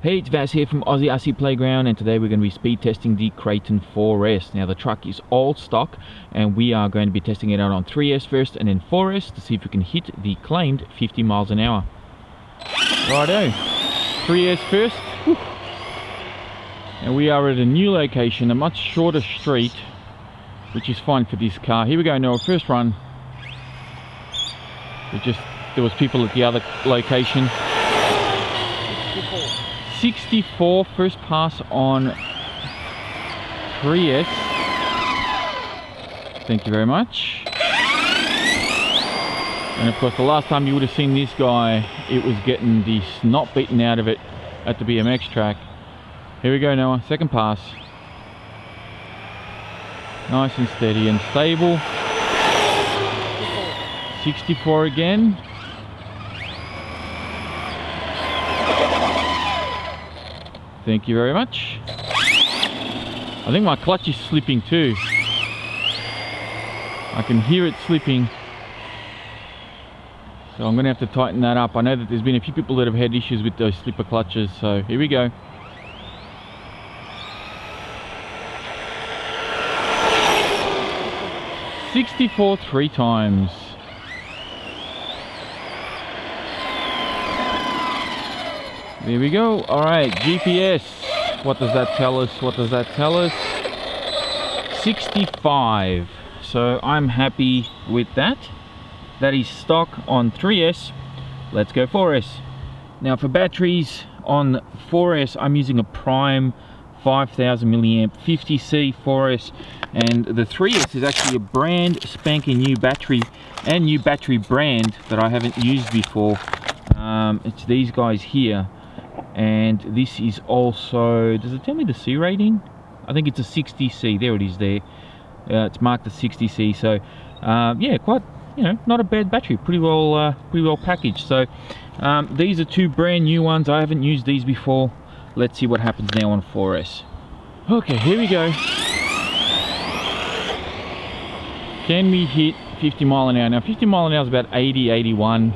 Hey, it's Vaz here from Aussie RC Playground, and today we're going to be speed testing the Kraton 4S. Now the truck is all stock and we are going to be testing it out on 3S first and then 4S to see if we can hit the claimed 50 miles an hour. Righto, 3S first. Whew. And we are at a new location, a much shorter street, which is fine for this car. Here we go, Noah, first run. There was people at the other location. 64 first pass on 3S. Thank you very much. And of course the last time you would have seen this guy, it was getting the snot beaten out of it at the BMX track. Here we go, Noah, second pass. Nice and steady and stable. 64 again. Thank you very much. I think my clutch is slipping too. I can hear it slipping. So I'm going to have to tighten that up. I know that there's been a few people that have had issues with those slipper clutches. So here we go. $64 three times. There we go. All right, GPS. What does that tell us? What does that tell us? 65. So I'm happy with that. That is stock on 3S. Let's go 4S. Now for batteries on 4S, I'm using a Prime 5000 milliamp 50C 4S, and the 3S is actually a brand spanking new battery and new battery brand that I haven't used before. It's these guys here. And this is also, does it tell me the C rating? I think it's a 60C. There it is there. It's marked a 60C. So yeah, quite, you know, not a bad battery. Pretty well packaged. So these are two brand new ones. I haven't used these before. Let's see what happens now on 4S. Okay, here we go. Can we hit 50 mile an hour? Now 50 mile an hour is about 80, 81.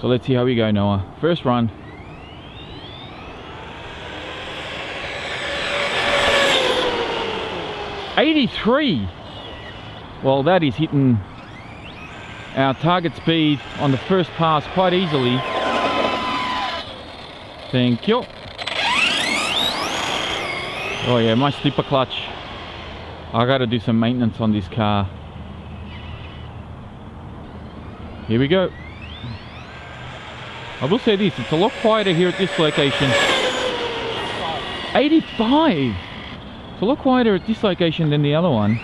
So let's see how we go, Noah. First run. 83. Well, that is hitting our target speed on the first pass quite easily. Thank you. Oh yeah, my slipper clutch. I gotta do some maintenance on this car. Here we go. I will say this, it's a lot quieter here at this location. 85. It's a lot quieter at this location than the other one.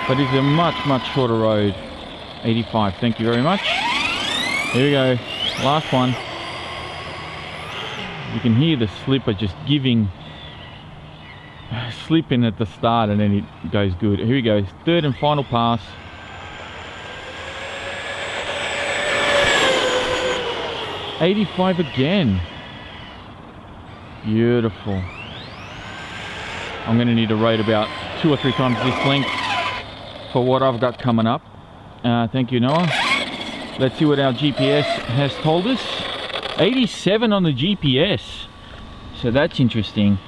But it's a much shorter road. 85, thank you very much. Here we go, last one. You can hear the slipper just slipping at the start, and then it goes good. Here we go, third and final pass. $85 again. Beautiful. I'm going to need to ride about 2 or 3 times this length for what I've got coming up. Thank you, Noah. Let's see what our GPS has told us. 87 on the GPS. So that's interesting.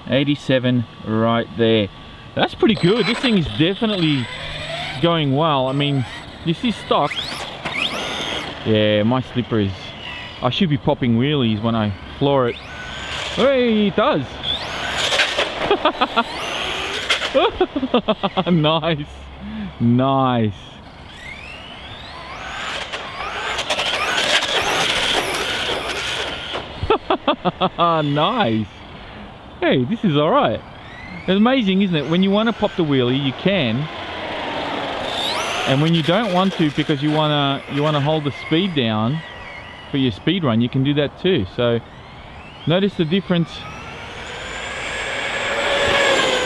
87 right there. That's pretty good. This thing is definitely going well. I mean, this is stock. Yeah, my slipper is... I should be popping wheelies when I floor it. Hey, it does. Nice. Nice. Nice. Hey, this is alright. It's amazing, isn't it? When you want to pop the wheelie, you can. And when you don't want to, because you wanna hold the speed down for your speed run, you can do that too. So notice the difference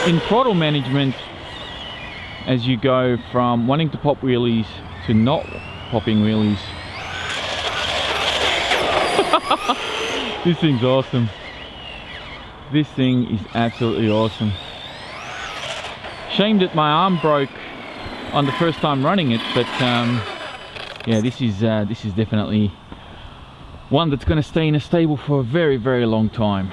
in throttle management as you go from wanting to pop wheelies to not popping wheelies. This thing's awesome. This thing is absolutely awesome. Shame that my arm broke on the first time running it, but yeah, this is definitely one that's going to stay in a stable for a very, very long time.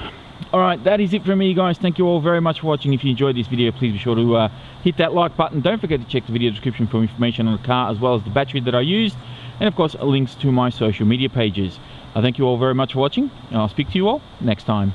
Alright, that is it from me, guys. Thank you all very much for watching. If you enjoyed this video, please be sure to hit that like button. Don't forget to check the video description for information on the car, as well as the battery that I used, and of course links to my social media pages. I thank you all very much for watching, and I'll speak to you all next time.